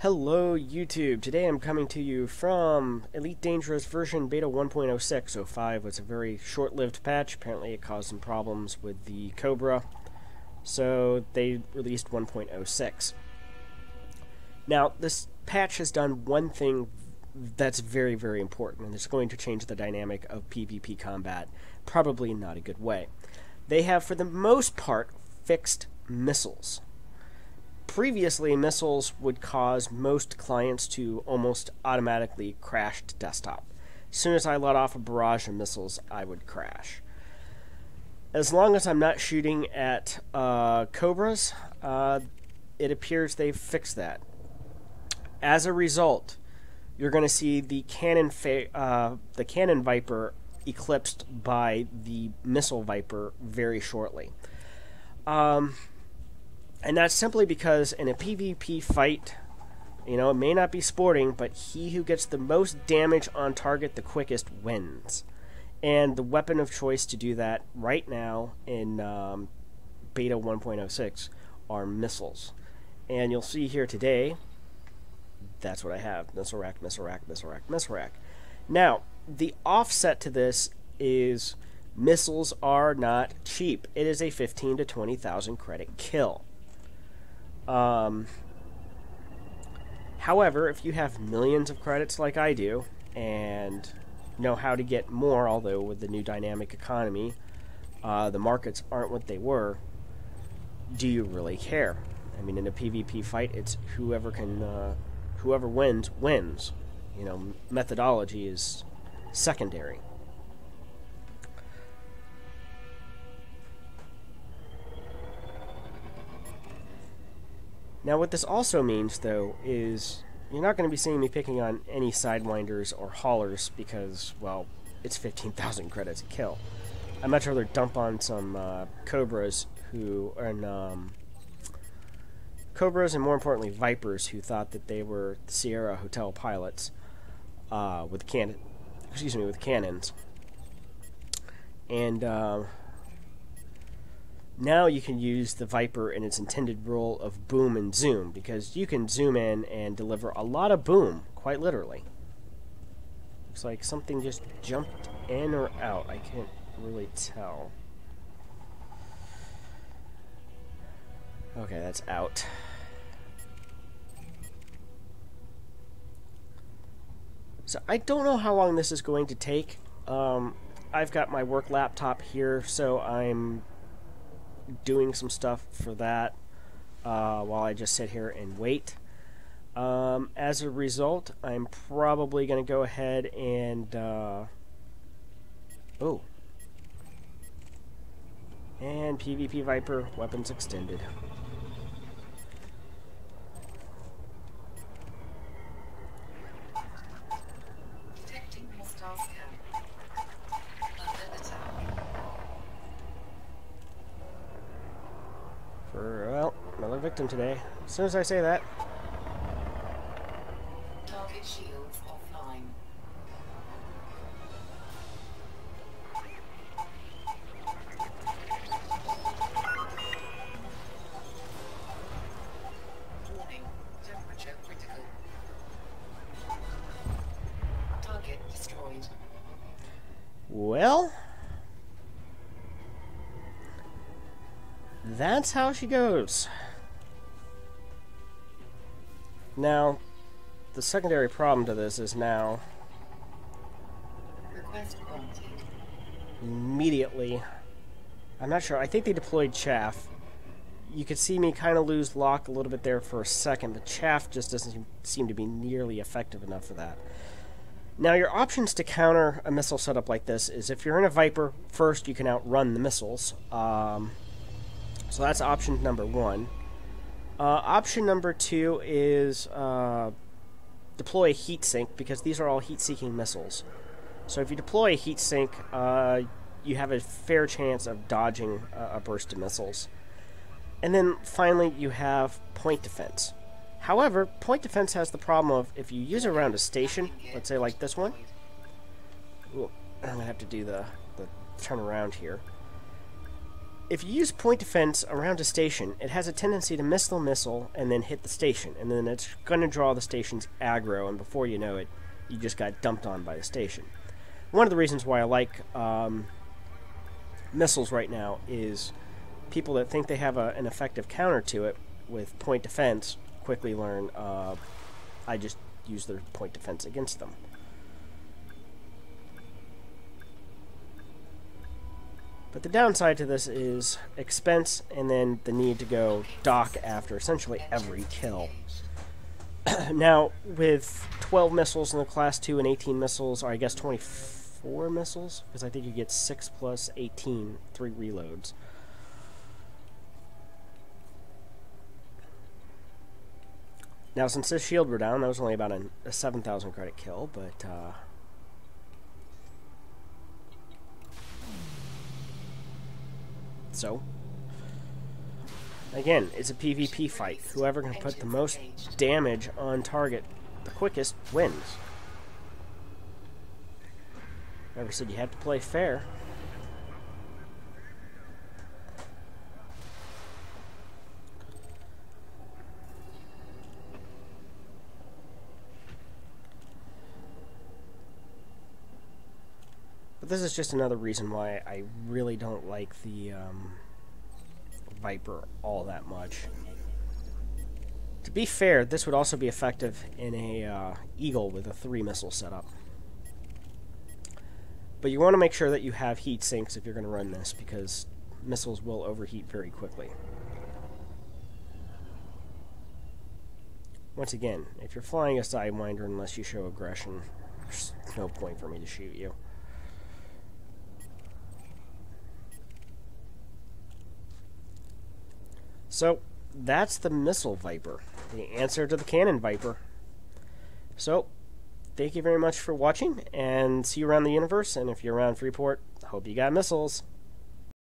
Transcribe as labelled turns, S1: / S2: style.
S1: Hello YouTube, today I'm coming to you from Elite Dangerous version beta 1.06. 05 was a very short-lived patch. Apparently it caused some problems with the Cobra, so they released 1.06. Now this patch has done one thing that's very, very important, and it's going to change the dynamic of PvP combat, probably not a good way. They have, for the most part, fixed missiles. Previously, missiles would cause most clients to almost automatically crash to desktop. As soon as I let off a barrage of missiles, I would crash. As long as I'm not shooting at Cobras, it appears they've fixed that. As a result, you're going to see the Cannon Viper eclipsed by the Missile Viper very shortly. And that's simply because in a PvP fight, you know, it may not be sporting, but he who gets the most damage on target the quickest wins. And the weapon of choice to do that right now in beta 1.06 are missiles. And you'll see here today, that's what I have. Missile rack, missile rack, missile rack, missile rack. Now, the offset to this is missiles are not cheap. It is a 15 to 20,000 credit kill. However, if you have millions of credits like I do, and know how to get more, although with the new dynamic economy, the markets aren't what they were, do you really care? I mean, in a PvP fight, it's whoever wins, wins. You know, methodology is secondary. Now, what this also means, though, is you're not going to be seeing me picking on any Sidewinders or Haulers because, well, it's 15,000 credits a kill. I'd much rather dump on some Cobras Cobras and, more importantly, Vipers who thought that they were the Sierra Hotel pilots with cannons. And now you can use the Viper in its intended role of boom and zoom, because you can zoom in and deliver a lot of boom, quite literally. Looks like something just jumped in or out. I can't really tell. Okay, that's out. So I don't know how long this is going to take. I've got my work laptop here, so I'm doing some stuff for that while I just sit here and wait. As a result, I'm probably going to go ahead and and PvP Viper weapons extended.
S2: Detecting hostile scan. Under attack.
S1: Well, another victim today. As soon as I say that.
S2: Target shields offline. Warning, temperature critical. Target destroyed.
S1: Well, that's how she goes. Now, the secondary problem to this is now
S2: Request granted.
S1: immediately, I'm not sure, I think they deployed chaff. You could see me kind of lose lock a little bit there for a second, but chaff just doesn't seem to be nearly effective enough for that. Now, your options to counter a missile setup like this is if you're in a Viper, first you can outrun the missiles. So that's option number one. Option number two is deploy a heat sink, because these are all heat-seeking missiles. So if you deploy a heat sink, you have a fair chance of dodging a burst of missiles. And then finally, you have point defense. However, point defense has the problem of if you use it around a station, let's say like this one. Ooh, I'm gonna have to do the turn around here. if you use point defense around a station, it has a tendency to miss the missile and then hit the station, and then it's going to draw the station's aggro, and before you know it, you just got dumped on by the station. One of the reasons why I like missiles right now is people that think they have an effective counter to it with point defense quickly learn I just use their point defense against them. But the downside to this is expense and then the need to go dock after essentially every kill. Now, with 12 missiles in the Class 2 and 18 missiles, or I guess 24 missiles, because I think you get 6 plus 18, 3 reloads. Now, since this shield were down, that was only about a 7,000 credit kill, but so, again, it's a PvP fight. Whoever can put the most damage on target the quickest wins. Never said you had to play fair. But this is just another reason why I really don't like the Viper all that much. To be fair, this would also be effective in a Eagle with a 3 missile setup. But you want to make sure that you have heat sinks if you're going to run this, because missiles will overheat very quickly. Once again, if you're flying a Sidewinder, unless you show aggression, there's no point for me to shoot you. So, that's the Missile Viper, the answer to the Cannon Viper. So, thank you very much for watching, and see you around the universe, and if you're around Freeport, I hope you got missiles.